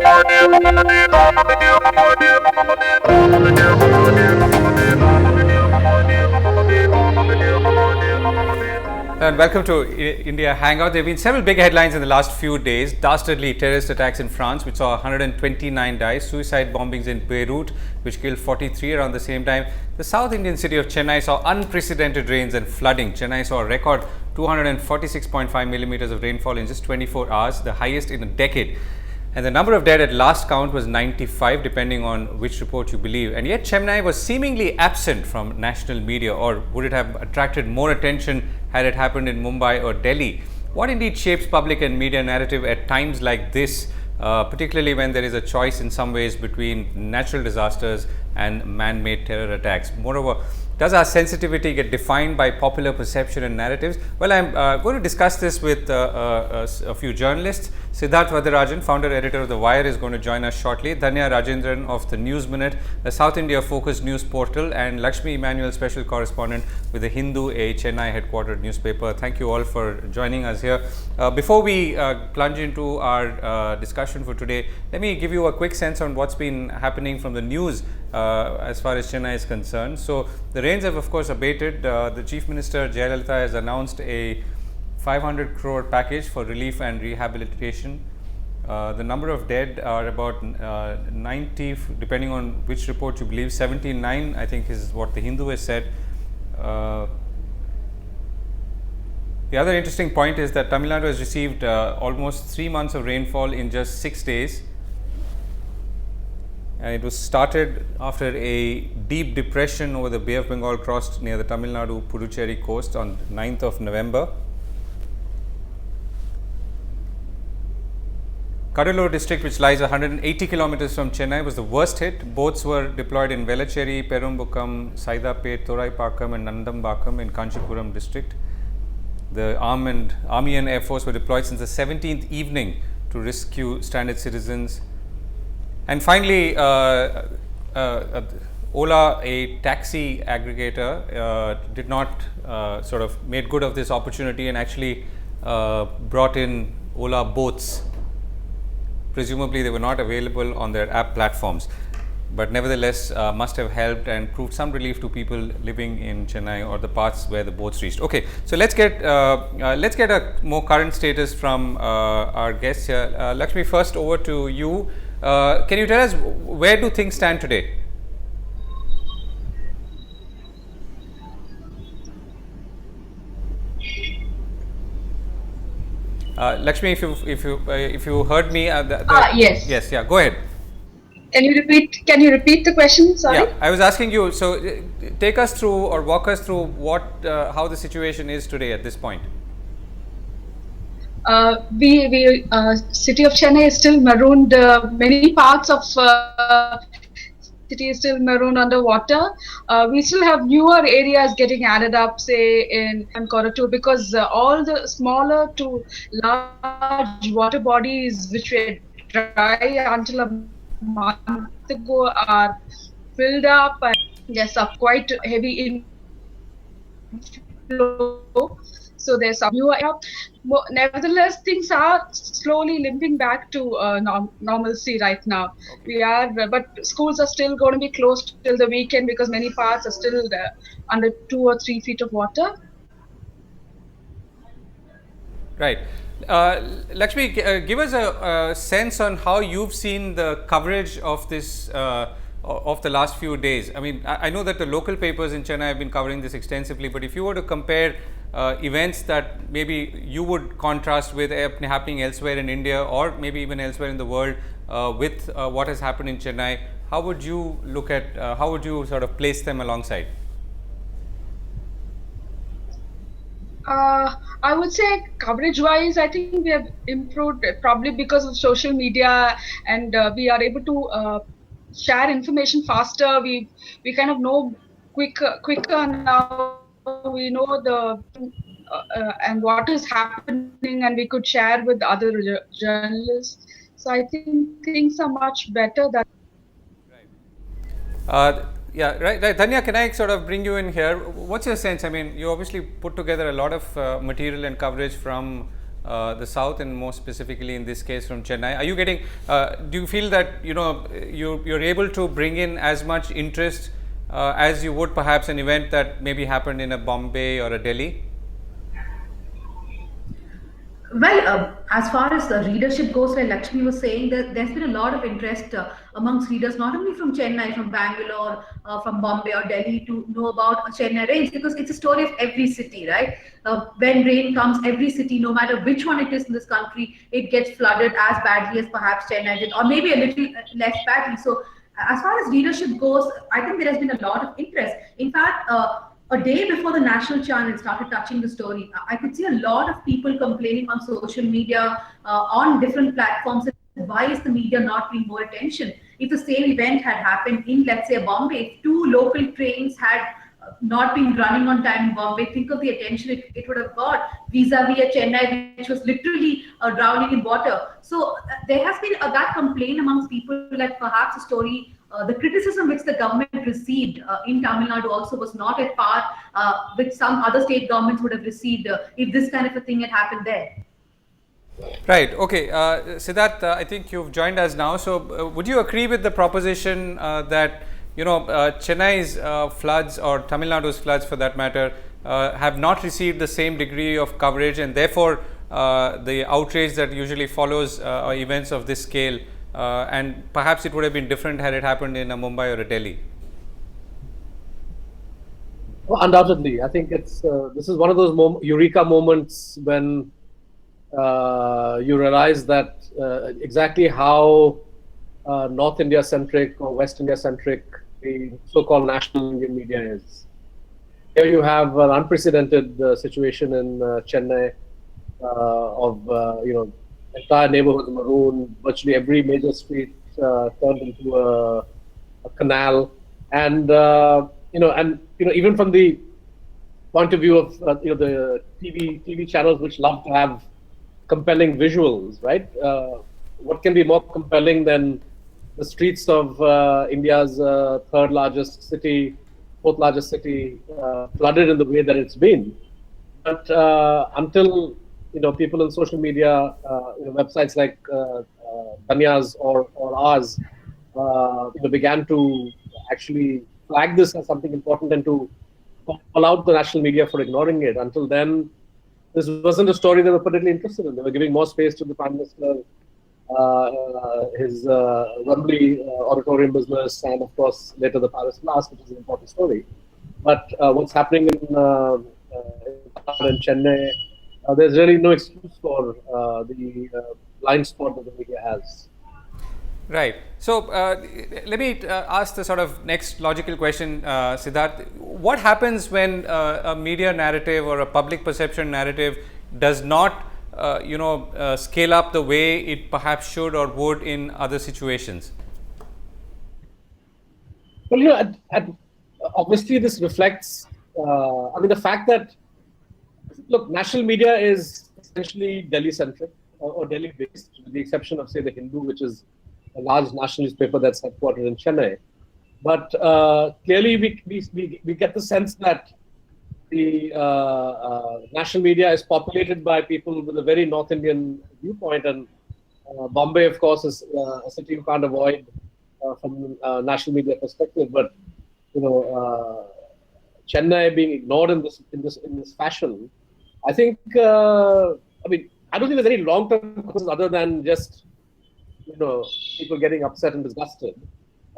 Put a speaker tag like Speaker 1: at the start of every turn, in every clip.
Speaker 1: And welcome to India Hangout. There have been several big headlines in the last few days. Dastardly terrorist attacks in France, which saw 129 die. Suicide bombings in Beirut, which killed 43 around the same time. The South Indian city of Chennai saw unprecedented rains and flooding. Chennai saw a record 246.5 millimeters of rainfall in just 24 hours, the highest in a decade. And the number of dead at last count was 95, depending on which report you believe. And yet Chennai was seemingly absent from national media, or would it have attracted more attention had it happened in Mumbai or Delhi? What indeed shapes public and media narrative at times like this, particularly when there is a choice in some ways between natural disasters and man-made terror attacks? Moreover, does our sensitivity get defined by popular perception and narratives? Well, I'm going to discuss this with a few journalists. Siddharth Vadrajan, founder editor of The Wire, is going to join us shortly. Dhanya Rajendran of the News Minute, a South India focused news portal, and Lakshmi Emmanuel, special correspondent with the Hindu, a Chennai headquartered newspaper. Thank you all for joining us here. Before we plunge into our discussion for today, let me give you a quick sense on what's been happening from the news as far as Chennai is concerned. So the rains have of course abated. The Chief Minister Jayalalitha has announced a 500 crore package for relief and rehabilitation. The number of dead are about 90, depending on which report you believe. 79 I think is what the Hindu has said. The other interesting point is that Tamil Nadu has received almost 3 months of rainfall in just 6 days. And it was started after a deep depression over the Bay of Bengal crossed near the Tamil Nadu Puducherry coast on 9th of November. Cuddalore district, which lies 180 kilometers from Chennai, was the worst hit. Boats were deployed in Velachery, Perumbukam, Saidapet, Thoraipakam and Nandambakam in Kanchipuram district. The Army and Air Force were deployed since the 17th evening to rescue stranded citizens. And finally, Ola, a taxi aggregator, did not sort of made good of this opportunity and actually brought in Ola boats. Presumably they were not available on their app platforms, but nevertheless must have helped and proved some relief to people living in Chennai or the parts where the boats reached. Okay, so let's get a more current status from our guests here. Lakshmi, first over to you. Can you tell us where do things stand today? Lakshmi, if you heard me,
Speaker 2: yes.
Speaker 1: Yes, yeah, go ahead.
Speaker 2: Can you repeat the question? Sorry.
Speaker 1: Yeah, I was asking you. So, take us through or walk us through how the situation is today at this point.
Speaker 2: City of Chennai is still marooned. Many parts of city is still marooned underwater. We still have newer areas getting added up, say in Corridor, because all the smaller to large water bodies which were dry until a month ago are filled up, and there's a quite heavy inflow. So there's some newer. Nevertheless, things are slowly limping back to normalcy right now. Okay. But schools are still going to be closed till the weekend because many parts are still under 2 or 3 feet of water.
Speaker 1: Right. Lakshmi, give us a sense on how you've seen the coverage of this of the last few days. I mean, I know that the local papers in Chennai have been covering this extensively, but if you were to compare events that maybe you would contrast with happening elsewhere in India or maybe even elsewhere in the world with what has happened in Chennai, how would you look at, how would you sort of place them alongside?
Speaker 2: I would say coverage wise, I think we have improved probably because of social media, and we are able to share information faster. We kind of know quicker now. We know the and what is happening, and we could share with other journalists. So I think things are much better than.
Speaker 1: Right. Yeah, right. Dhanya, can I sort of bring you in here? What's your sense? I mean, you obviously put together a lot of material and coverage from the south, and more specifically in this case from Chennai. Are you getting? Do you feel that you're able to bring in as much interest as you would perhaps an event that maybe happened in a Bombay or a Delhi?
Speaker 3: Well, as far as the readership goes, like Lakshmi was saying, that there's been a lot of interest amongst readers, not only from Chennai, from Bangalore, from Bombay or Delhi, to know about Chennai rains, because it's a story of every city, right? When rain comes, every city, no matter which one it is in this country, it gets flooded as badly as perhaps Chennai did, or maybe a little less badly. So, as far as readership goes, I think there has been a lot of interest. In fact, a day before the national channel started touching the story, I could see a lot of people complaining on social media, on different platforms. Why is the media not paying more attention? If the same event had happened in, let's say, Bombay, if two local trains had not been running on time in Bombay, think of the attention it would have got vis-a-vis a Chennai, which was literally drowning in water. So there has been that complaint amongst people that perhaps the story, the criticism which the government received in Tamil Nadu also was not at par which some other state governments would have received if this kind of a thing had happened there.
Speaker 1: Right. Okay. Siddharth, I think you've joined us now. So, would you agree with the proposition that Chennai's floods, or Tamil Nadu's floods for that matter, have not received the same degree of coverage, and therefore the outrage that usually follows events of this scale, and perhaps it would have been different had it happened in a Mumbai or a Delhi?
Speaker 4: Well, undoubtedly, I think it's this is one of those eureka moments when you realize that exactly how North India centric or West India centric the so-called national Indian media is. Here you have an unprecedented situation in Chennai of entire neighborhoods marooned, virtually every major street turned into a canal, and even from the point of view of the TV channels which love to have compelling visuals, right? What can be more compelling than the streets of India's third largest city, fourth largest city, flooded in the way that it's been? But until people on social media, websites like Tanya's or ours, began to actually flag this as something important and to call out the national media for ignoring it. Until then, this wasn't a story they were particularly interested in. They were giving more space to the Prime Minister, his Wembley auditorium business, and of course later the Paris Blast, which is an important story. But what's happening in Chennai, there's really no excuse for the blind spot that the media has.
Speaker 1: Right. So let me ask the sort of next logical question, Siddharth. What happens when a media narrative or a public perception narrative does not, scale up the way it perhaps should or would in other situations?
Speaker 4: Well, obviously this reflects, the fact that, look, national media is essentially Delhi-centric or Delhi-based, with the exception of, say, the Hindu, which is a large national newspaper that's headquartered in Chennai. But clearly we get the sense that the national media is populated by people with a very North Indian viewpoint, and Bombay, of course, is a city you can't avoid from a national media perspective. But Chennai being ignored in this fashion, I think I don't think there's any long-term causes other than just people getting upset and disgusted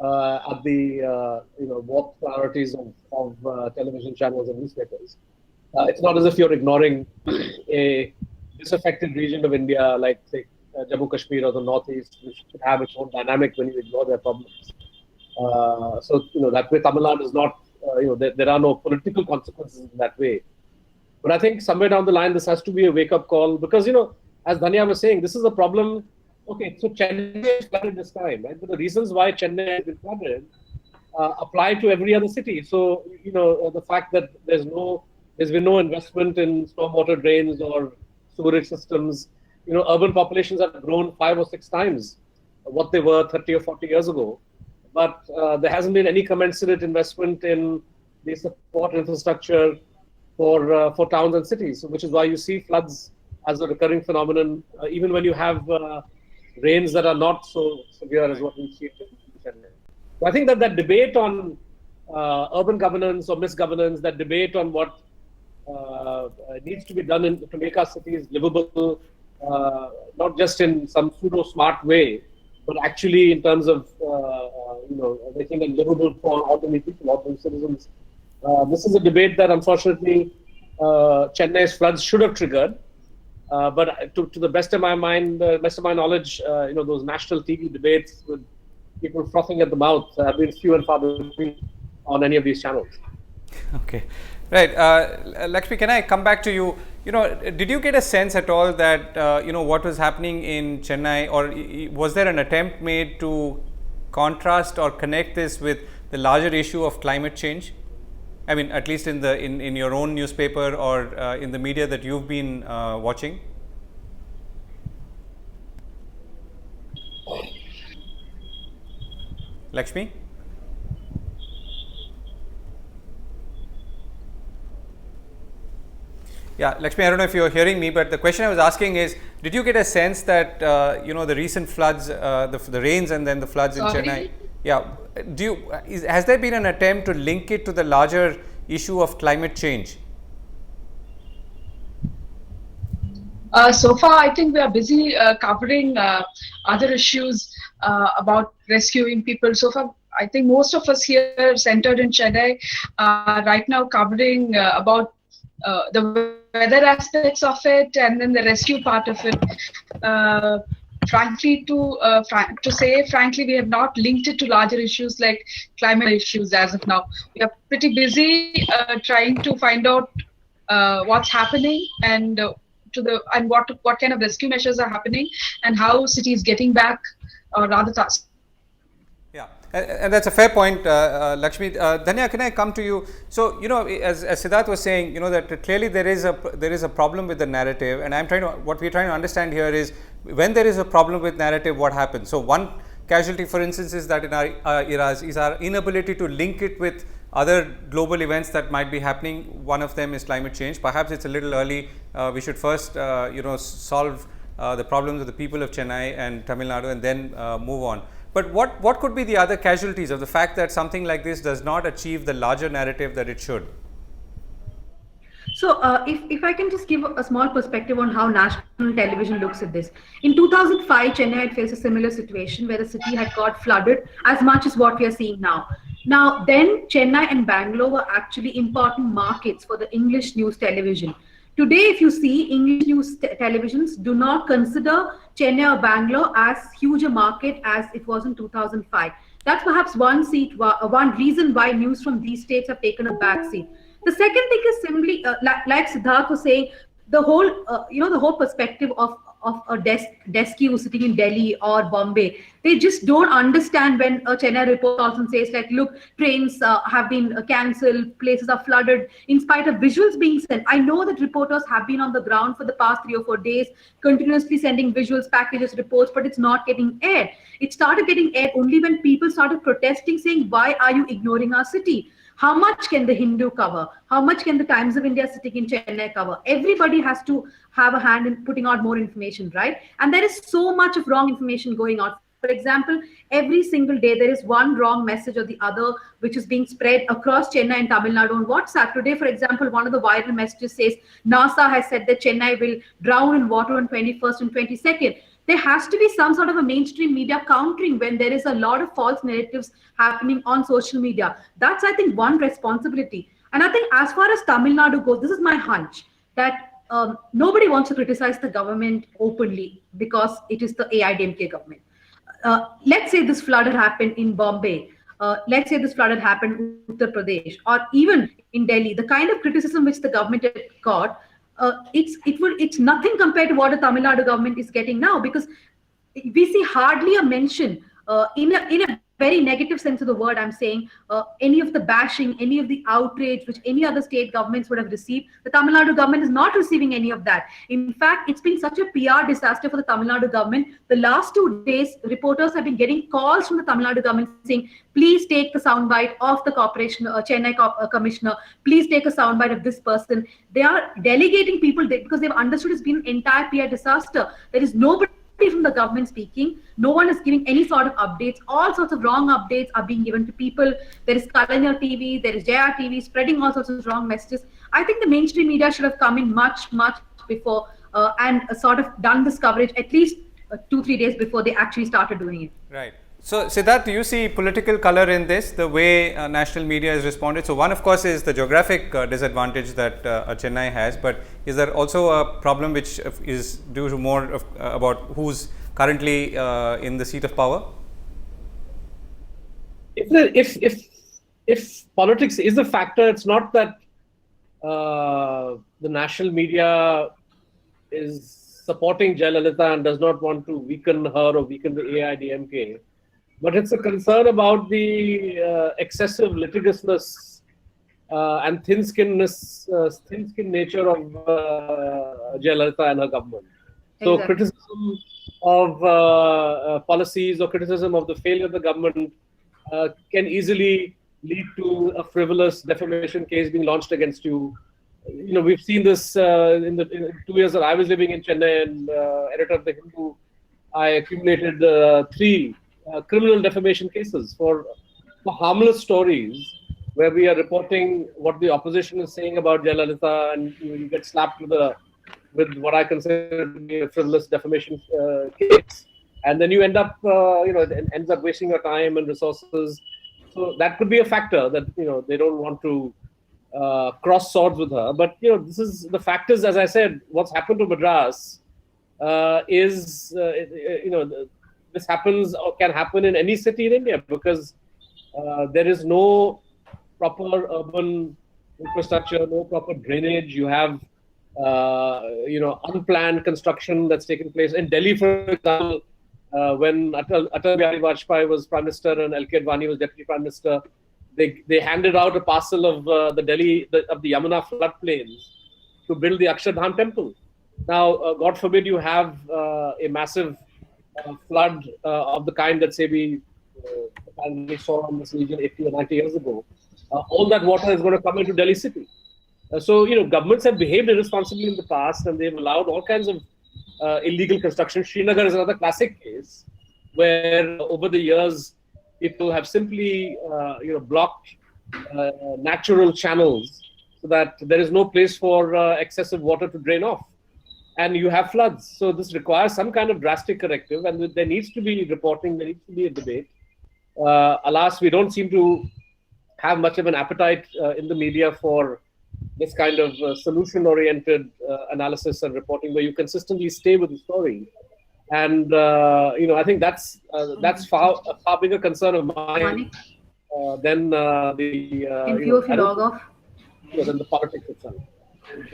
Speaker 4: at the warped priorities of television channels and newspapers. It's not as if you're ignoring a disaffected region of India like, say, Jammu Kashmir or the Northeast, which should have its own dynamic when you ignore their problems. So that way Tamil Nadu is not, there are no political consequences in that way. But I think somewhere down the line, this has to be a wake-up call because, as Dhanya was saying, this is a problem. Okay, so Chennai is flooded this time, right? But the reasons why Chennai has been flooded apply to every other city. So, the fact that there's been no investment in stormwater drains or sewerage systems, urban populations have grown 5 or 6 times what they were 30 or 40 years ago. But there hasn't been any commensurate investment in the support infrastructure for towns and cities, which is why you see floods as a recurring phenomenon, even when you have rains that are not so severe as what we see in Chennai. So I think that debate on urban governance or misgovernance, that debate on what needs to be done to make our cities livable, not just in some pseudo smart way, but actually in terms of making it livable for ordinary people, ordinary citizens. This is a debate that unfortunately Chennai's floods should have triggered. But to the best of my mind, best of my knowledge, those national TV debates with people frothing at the mouth have been few and far between on any of these channels.
Speaker 1: Okay, right. Lakshmi, can I come back to you? Did you get a sense at all that what was happening in Chennai, or was there an attempt made to contrast or connect this with the larger issue of climate change? I mean, at least in your own newspaper or in the media that you've been watching. Lakshmi? Yeah, Lakshmi, I don't know if you're hearing me, but the question I was asking is, did you get a sense that, the recent floods, the rains and then the floods in Chennai? Yeah. Has there been an attempt to link it to the larger issue of climate change?
Speaker 2: So far, I think we are busy covering other issues about rescuing people. So far, I think most of us here centered in Chennai are right now covering about the weather aspects of it and then the rescue part of it. Frankly, to say frankly, we have not linked it to larger issues like climate issues as of now. We are pretty busy trying to find out what's happening and what kind of rescue measures are happening and how city is getting back, or rather task.
Speaker 1: Yeah, and that's a fair point, Lakshmi. Dhanya, can I come to you? So, as Siddharth was saying, that clearly there is a problem with the narrative, and what we're trying to understand here is when there is a problem with narrative, what happens? So, one casualty, for instance, is that in our eras is our inability to link it with other global events that might be happening. One of them is climate change. Perhaps it's a little early. We should first, solve the problems of the people of Chennai and Tamil Nadu, and then move on. But what could be the other casualties of the fact that something like this does not achieve the larger narrative that it should?
Speaker 3: So if I can just give a small perspective on how national television looks at this. In 2005, Chennai had faced a similar situation where the city had got flooded as much as what we are seeing now. Now, then Chennai and Bangalore were actually important markets for the English news television. Today, if you see, English news televisions do not consider Chennai or Bangalore as huge a market as it was in 2005. That's perhaps one reason why news from these states have taken a back seat. The second thing is simply, like Siddharth was saying, the whole perspective of a desk queue sitting in Delhi or Bombay. They just don't understand when a Chennai report also says like, look, trains have been cancelled, places are flooded, in spite of visuals being sent. I know that reporters have been on the ground for the past 3 or 4 days, continuously sending visuals, packages, reports, but it's not getting aired. It started getting aired only when people started protesting, saying, why are you ignoring our city? How much can the Hindu cover? How much can the Times of India sitting in Chennai cover? Everybody has to have a hand in putting out more information, right? And there is so much of wrong information going out. For example, every single day there is one wrong message or the other which is being spread across Chennai and Tamil Nadu on WhatsApp. Today, for example, one of the viral messages says NASA has said that Chennai will drown in water on 21st and 22nd. There has to be some sort of a mainstream media countering when there is a lot of false narratives happening on social media. That's, I think, one responsibility. And I think as far as Tamil Nadu goes, this is my hunch that nobody wants to criticize the government openly because it is the AIADMK government. Let's say this flood had happened in Bombay. Let's say this flood had happened in Uttar Pradesh or even in Delhi. The kind of criticism which the government had got, it's nothing compared to what the Tamil Nadu government is getting now, because we see hardly a mention in a very negative sense of the word, I'm saying, any of the bashing, any of the outrage which any other state governments would have received, the Tamil Nadu government is not receiving any of that. In fact, it's been such a PR disaster for the Tamil Nadu government. The last 2 days, reporters have been getting calls from the Tamil Nadu government saying, please take the soundbite of the corporation, Chennai commissioner, please take a soundbite of this person. They are delegating people because they've understood it's been an entire PR disaster. There is nobody from the government speaking. No one is giving any sort of updates. All sorts of wrong updates are being given to people. There is Kalanya TV, there is JR TV spreading all sorts of wrong messages. I think the mainstream media should have come in much before and sort of done this coverage at least 2-3 days before they actually started doing it.
Speaker 1: Right. So, Siddharth, do you see political color in this, the way national media has responded? So, one of course is the geographic disadvantage that Chennai has, but is there also a problem which is due to more of, about who's currently in the seat of power?
Speaker 4: If politics is a factor, it's not that the national media is supporting Jayalalitha and does not want to weaken her or weaken the AIADMK. But it's a concern about the excessive litigiousness and thin-skinned nature of Jayalalitha and her government. So exactly. Criticism of policies or criticism of the failure of the government can easily lead to a frivolous defamation case being launched against you. You know, we've seen this in the 2 years that I was living in Chennai and editor of the Hindu. I accumulated 3 criminal defamation cases for harmless stories where we are reporting what the opposition is saying about Jayalalitha, and you get slapped with what I consider to be a frivolous defamation case, and then you end up, it ends up wasting your time and resources. So that could be a factor that they don't want to cross swords with her. But this is the factors, as I said, what's happened to Madras is this happens or can happen in any city in India because there is no proper urban infrastructure, no proper drainage. You have, unplanned construction that's taken place. In Delhi, for example, when Atal Bihari Vajpayee was Prime Minister and L.K. Advani was Deputy Prime Minister, they handed out a parcel of the Yamuna floodplains to build the Akshardham temple. Now, God forbid you have a massive flood of the kind that, say, we saw in this region 80 or 90 years ago. All that water is going to come into Delhi city. So, governments have behaved irresponsibly in the past and they've allowed all kinds of illegal construction. Srinagar is another classic case where over the years, people have simply, blocked natural channels so that there is no place for excessive water to drain off. And you have floods. So this requires some kind of drastic corrective, and there needs to be reporting, there needs to be a debate. Alas, we don't seem to have much of an appetite in the media for this kind of solution-oriented analysis and reporting where you consistently stay with the story. And, I think that's a far bigger concern of mine than than the politics itself.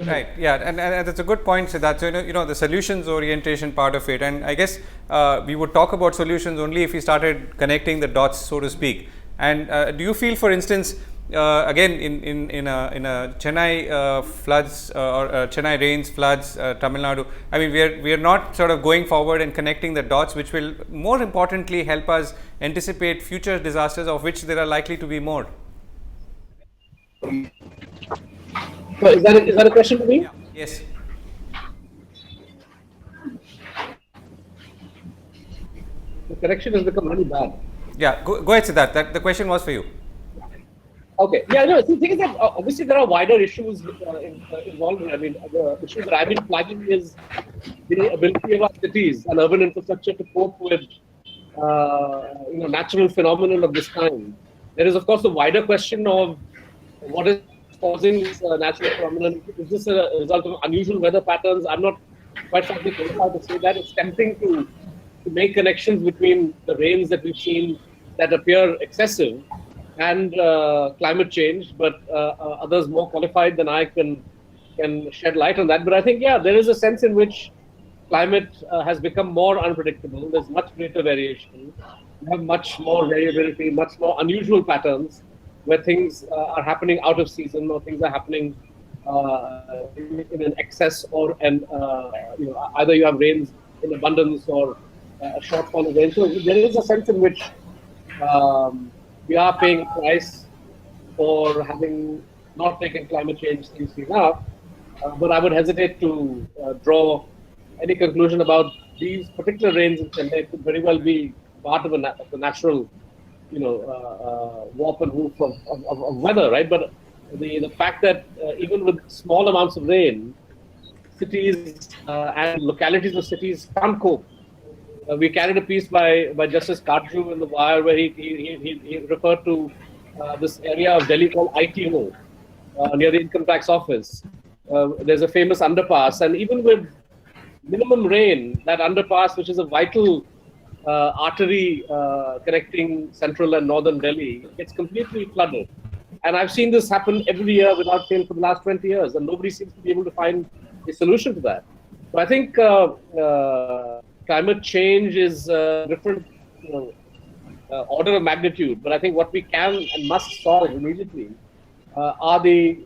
Speaker 1: Right. Yeah, and that's a good point, Siddharth. So, the solutions orientation part of it, and I guess we would talk about solutions only if we started connecting the dots, so to speak. And do you feel, for instance, again in a Chennai floods or Chennai rains, floods, Tamil Nadu, I mean, we are not sort of going forward and connecting the dots, which will more importantly help us anticipate future disasters, of which there are likely to be more.
Speaker 4: So is that a question to me?
Speaker 1: Yeah. Yes.
Speaker 4: The connection has become really bad.
Speaker 1: Yeah, go ahead, Siddharth. The question was for you.
Speaker 4: Okay. Yeah, no, the thing is that obviously there are wider issues involved here. I mean, the issue that I've been flagging is the ability of our cities and urban infrastructure to cope with natural phenomenon of this kind. There is, of course, the wider question of what is causing this natural phenomenon. Is this a result of unusual weather patterns? I'm not quite frankly qualified to say that. It's tempting to make connections between the rains that we've seen that appear excessive and climate change, but others more qualified than I can shed light on that. But I think, yeah, there is a sense in which climate has become more unpredictable. There's much greater variation. you have much more variability, much more unusual patterns where things are happening out of season or things are happening in an excess or either you have rains in abundance or a shortfall of rain. So there is a sense in which we are paying a price for having not taken climate change seriously enough. But I would hesitate to draw any conclusion about these particular rains in Chennai. It could very well be part of the natural, warp and woof of weather, right? But the fact that even with small amounts of rain, cities and localities of cities can't cope. We carried a piece by Justice Kadru in the Wire where he referred to this area of Delhi called ITO, near the income tax office. There's a famous underpass, and even with minimum rain, that underpass, which is a vital artery connecting central and northern Delhi, gets completely flooded. And I've seen this happen every year without fail for the last 20 years, and nobody seems to be able to find a solution to that. So I think climate change is a different order of magnitude, but I think what we can and must solve immediately are the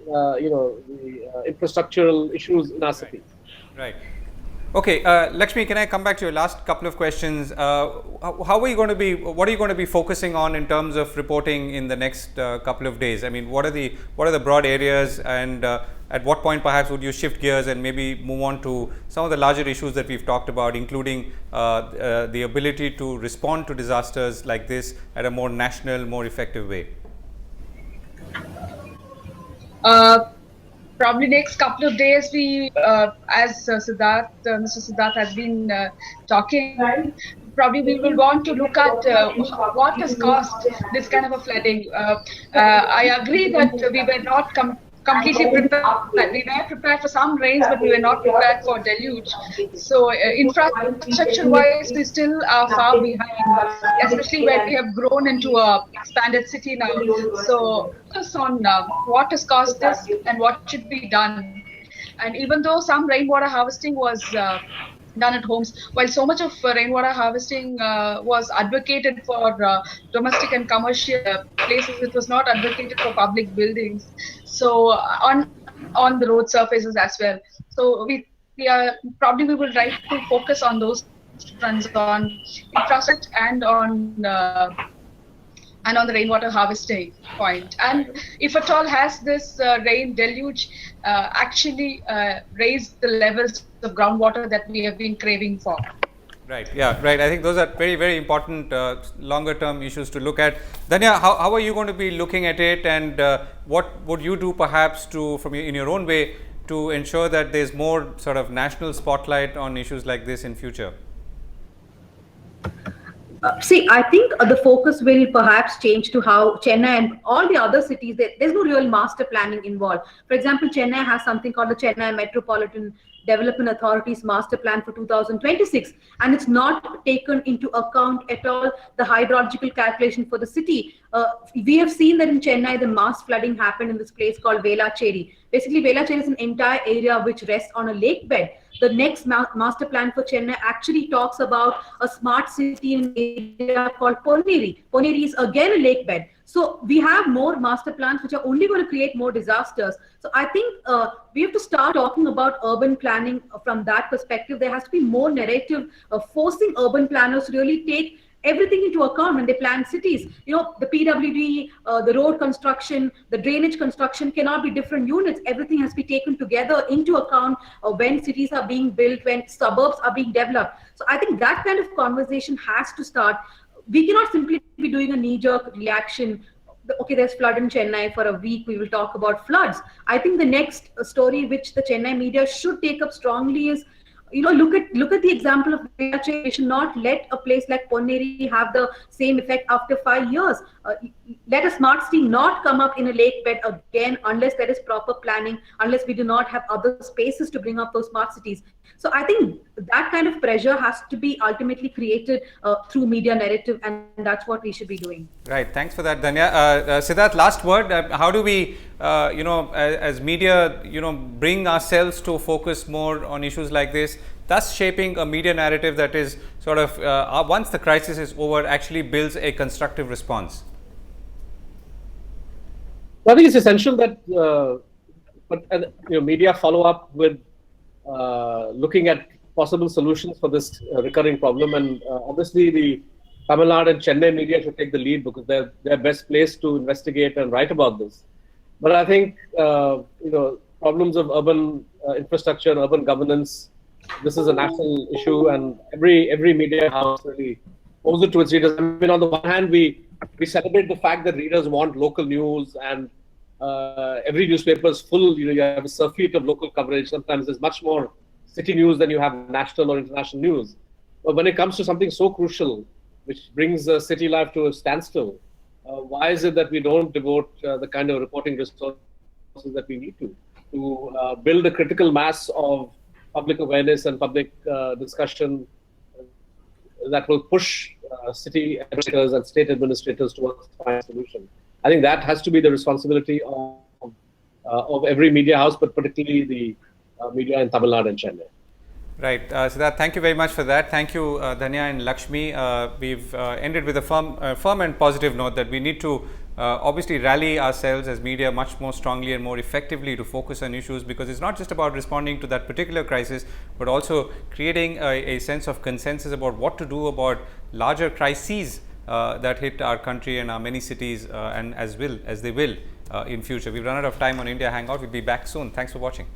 Speaker 4: infrastructural issues in our city.
Speaker 1: Right. Okay, Lakshmi, can I come back to your last couple of questions? How are you going to be? What are you going to be focusing on in terms of reporting in the next couple of days? I mean, what are the broad areas, and at what point perhaps would you shift gears and maybe move on to some of the larger issues that we've talked about, including the ability to respond to disasters like this at a more national, more effective way?
Speaker 2: Probably next couple of days, we, as Mr. Siddharth has been talking, probably we will want to look at what has caused this kind of a flooding. I agree that we were not completely prepared. We were prepared for some rains, but we were not prepared for deluge. So infrastructure-wise, we still are far behind, especially when we have grown into a expanded city now. So focus on what has caused this and what should be done. And even though some rainwater harvesting was done at homes, while so much of rainwater harvesting was advocated for domestic and commercial places, it was not advocated for public buildings. So on the road surfaces as well. So we will try to focus on those fronts, on infrastructure and on the rainwater harvesting point. And if at all has this rain deluge actually raised the levels of groundwater that we have been craving for.
Speaker 1: Right. Yeah. Right. I think those are very, very important longer term issues to look at. Danya, how are you going to be looking at it, and what would you do perhaps in your own way to ensure that there's more sort of national spotlight on issues like this in future?
Speaker 3: See, I think the focus will perhaps change to how Chennai and all the other cities, there's no real master planning involved. For example, Chennai has something called the Chennai Metropolitan Development Authority's master plan for 2026, and it's not taken into account at all the hydrological calculation for the city. We have seen that in Chennai, the mass flooding happened in this place called Velacheri. Basically, Velacheri is an entire area which rests on a lake bed. The next master plan for Chennai actually talks about a smart city in an area called Ponneri. Ponneri is again a lake bed. So we have more master plans which are only going to create more disasters. So I think we have to start talking about urban planning from that perspective. There has to be more narrative forcing urban planners to really take everything into account when they plan cities. You know, the PWD, the road construction, the drainage construction cannot be different units. Everything has to be taken together into account when cities are being built, when suburbs are being developed. So I think that kind of conversation has to start. We cannot simply be doing a knee-jerk reaction. Okay, there's flood in Chennai for a week, we will talk about floods. I think the next story which the Chennai media should take up strongly is, you know, look at the example of Velacheri. We should not let a place like Ponneri have the same effect after 5 years. Let a smart city not come up in a lake bed again unless there is proper planning, unless we do not have other spaces to bring up those smart cities. So I think that kind of pressure has to be ultimately created through media narrative, and that's what we should be doing.
Speaker 1: Right. Thanks for that, Danya. Siddharth, last word. How do we, as media, bring ourselves to focus more on issues like this, thus shaping a media narrative that is sort of, once the crisis is over, actually builds a constructive response?
Speaker 4: I think it's essential that media follow up with looking at possible solutions for this recurring problem, and obviously the Tamil Nadu and Chennai media should take the lead because they're best placed to investigate and write about this. But I think problems of urban infrastructure, urban governance, this is a national issue, and every media house really owes it to its readers. I mean, on the one hand, we celebrate the fact that readers want local news, and every newspaper is full. You have a surfeit of local coverage. Sometimes there's much more city news than you have national or international news. But when it comes to something so crucial, which brings city life to a standstill, why is it that we don't devote the kind of reporting resources that we need to build a critical mass of public awareness and public discussion that will push city administrators and state administrators towards a solution? I think that has to be the responsibility of every media house, but particularly the media in Tamil Nadu and Chennai.
Speaker 1: Right. Siddharth, thank you very much for that. Thank you, Dhanya and Lakshmi. We've ended with a firm and positive note that we need to obviously rally ourselves as media much more strongly and more effectively to focus on issues, because it's not just about responding to that particular crisis, but also creating a sense of consensus about what to do about larger crises that hit our country and our many cities, and as they will in future. We've run out of time on India Hangout. We'll be back soon. Thanks for watching.